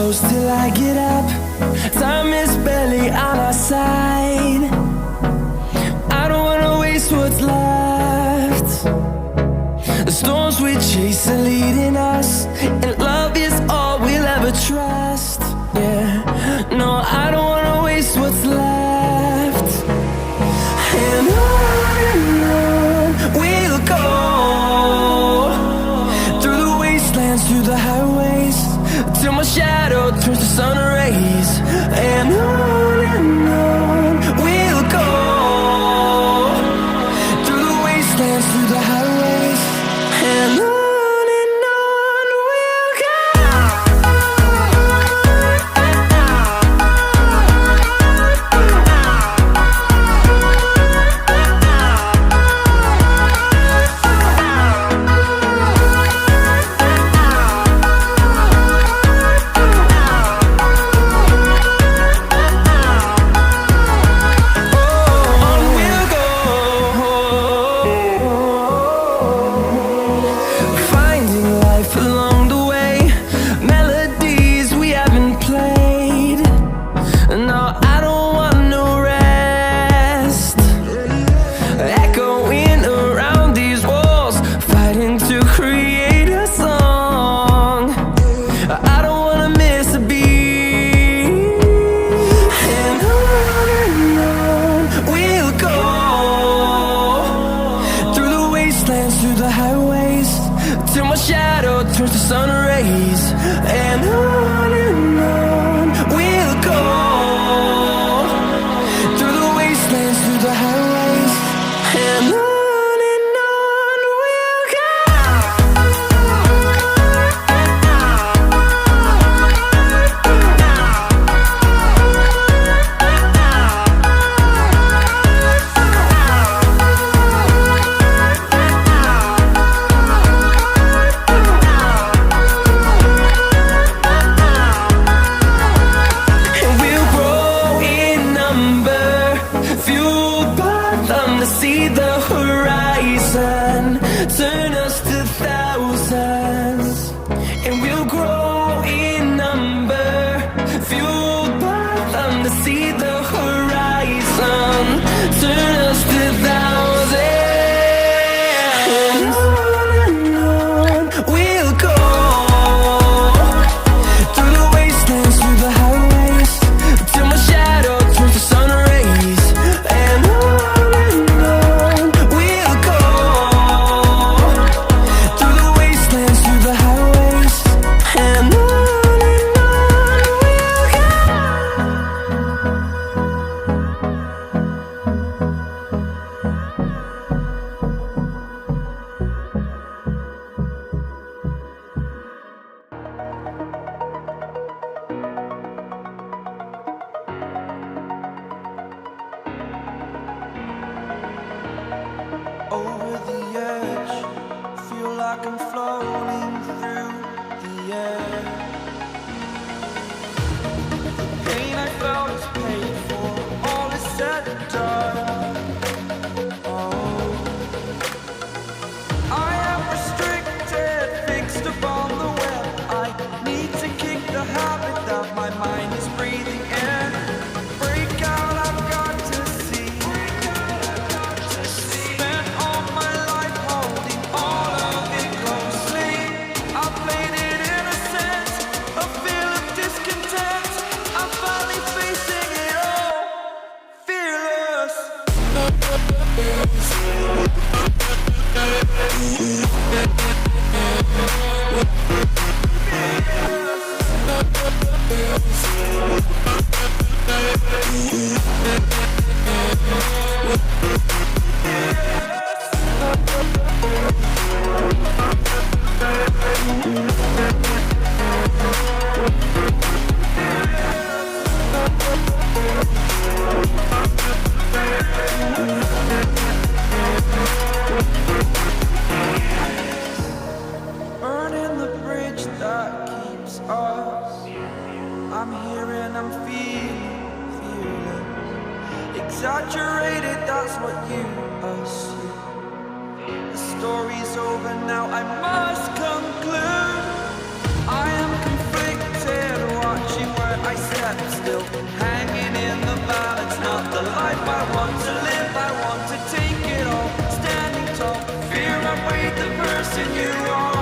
close till I get up. Time is barely on our side. I don't wanna waste what's left. The storms we chase are leading us, and love is all we'll ever trust. Yeah, no, I don't wanna waste what's left. And on we'll go, through the wastelands, through the highways, till my shadow turns to sun rays. And on we'll go, through the wastelands, through the highways, and on we'll go. Through the highways, till my shadow turns to sun rays. And on we'll go, through the wastelands, through the highways, and on we'll go. See the horizon, turn us to thousands, and we'll grow in number, fueled by them. To see the horizon, turn us to thousands, and on we'll go, through the wastelands, through the highways, till my shadow turns to sun rays. And over the edge, feel like I'm floating through the air. The pain I felt is paid for, all is said and done. Oh, I am restricted, fixed upon the web. I need to kick the habit that my mind is breathing in. Break out, I've got to see. Spent all my life holding all of it closely. I played it innocent, a feel of discontent. I'm finally facing it all, fearless. Burning the bridge that keeps us. I'm here and I'm feeling exaggerated, that's what you assume. The story's over now, I must conclude. I am conflicted, what I stand still, hanging in the balance. Not the life I want to live, I want to take it all. Standing tall, fear I weighed the person you are.